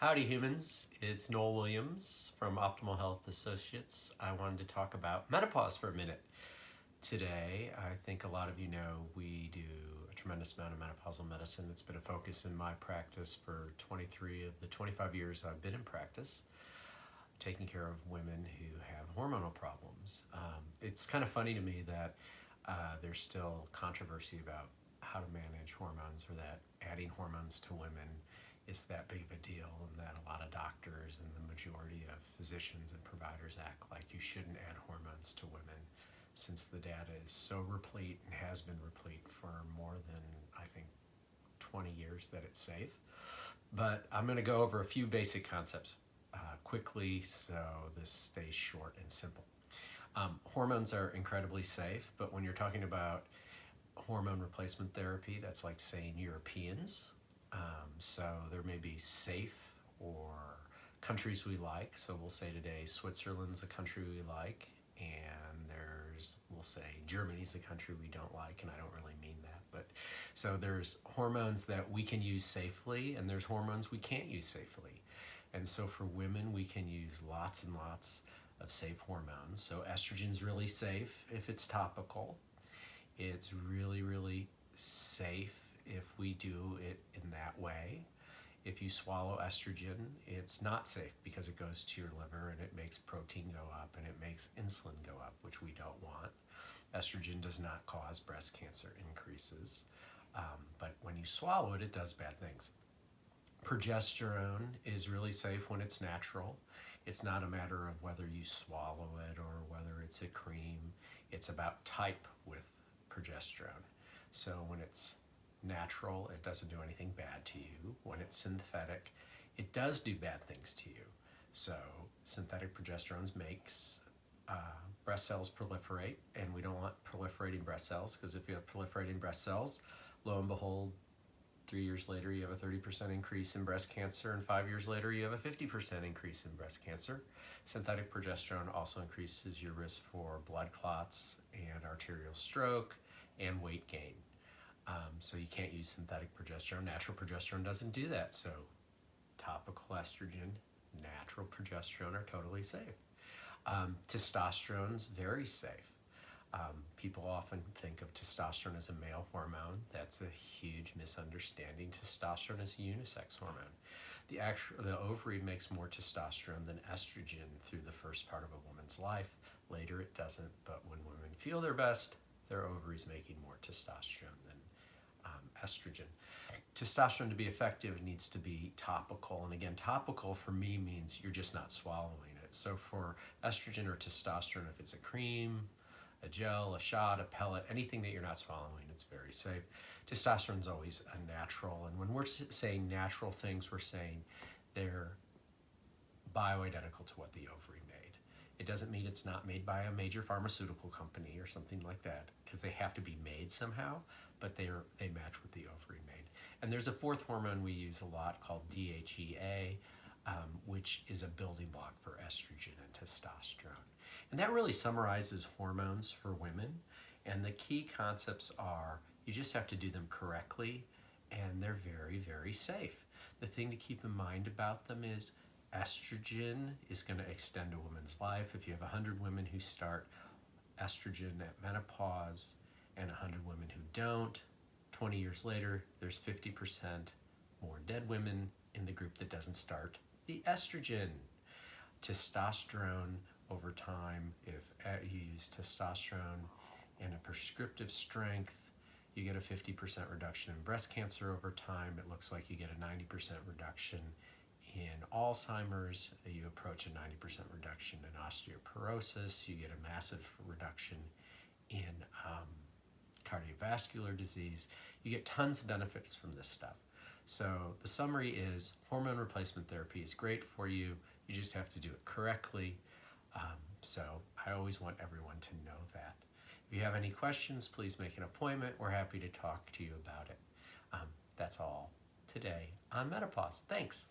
Howdy humans, it's Noel Williams from Optimal Health Associates. I wanted to talk about menopause for a minute. Today, I think a lot of you know we do a tremendous amount of menopausal medicine. It's been a focus in my practice for 23 of the 25 years I've been in practice, taking care of women who have hormonal problems. It's kind of funny to me that there's still controversy about how to manage hormones, or that adding hormones to women is that big of a deal, and that a lot of doctors and the majority of physicians and providers act like you shouldn't add hormones to women, since the data is so replete and has been replete for more than, I think, 20 years that it's safe. But I'm going to go over a few basic concepts quickly so this stays short and simple. Hormones are incredibly safe, but when you're talking about hormone replacement therapy, that's like saying Europeans. So there may be safe or countries we like. So we'll say today Switzerland's a country we like, and we'll say Germany's a country we don't like, and I don't really mean that. But so there's hormones that we can use safely, and there's hormones we can't use safely. And so for women, we can use lots and lots of safe hormones. So estrogen's really safe if it's topical. It's really, really safe if we do it in that way. If you swallow estrogen, it's not safe because it goes to your liver and it makes protein go up and it makes insulin go up, which we don't want. Estrogen does not cause breast cancer increases, but when you swallow it, it does bad things. Progesterone is really safe when it's natural. It's not a matter of whether you swallow it or whether it's a cream. It's about type with progesterone. So when it's natural, it doesn't do anything bad to you. When it's synthetic, it does do bad things to you. So synthetic progesterone makes breast cells proliferate, and we don't want proliferating breast cells, because if you have proliferating breast cells, lo and behold, 3 years later you have a 30% increase in breast cancer, and 5 years later you have a 50% increase in breast cancer. Synthetic progesterone also increases your risk for blood clots and arterial stroke and weight gain. So you can't use synthetic progesterone. Natural progesterone doesn't do that. So topical estrogen, natural progesterone are totally safe. Testosterone's very safe. People often think of testosterone as a male hormone. That's a huge misunderstanding. Testosterone is a unisex hormone. The ovary makes more testosterone than estrogen through the first part of a woman's life. Later it doesn't, but when women feel their best, their ovary's making more testosterone than estrogen. Testosterone, to be effective, needs to be topical. And again, topical for me means you're just not swallowing it. So for estrogen or testosterone, if it's a cream, a gel, a shot, a pellet, anything that you're not swallowing, it's very safe. Testosterone is always a natural. And when we're saying natural things, we're saying they're bioidentical to what the ovary made. It doesn't mean it's not made by a major pharmaceutical company or something like that, because they have to be made somehow, but they match what the ovary made. And there's a fourth hormone we use a lot called DHEA, which is a building block for estrogen and testosterone. And that really summarizes hormones for women. And the key concepts are you just have to do them correctly, and they're very, very safe. The thing to keep in mind about them is estrogen is going to extend a woman's life. If you have 100 women who start estrogen at menopause and 100 women who don't, 20 years later, there's 50% more dead women in the group that doesn't start the estrogen. Testosterone over time, if you use testosterone in a prescriptive strength, you get a 50% reduction in breast cancer over time. It looks like you get a 90% reduction in Alzheimer's. You approach a 90% reduction in osteoporosis. You get a massive reduction in cardiovascular disease. You get tons of benefits from this stuff. So the summary is hormone replacement therapy is great for you. You just have to do it correctly. So I always want everyone to know that. If you have any questions, please make an appointment. We're happy to talk to you about it. That's all today on menopause. Thanks.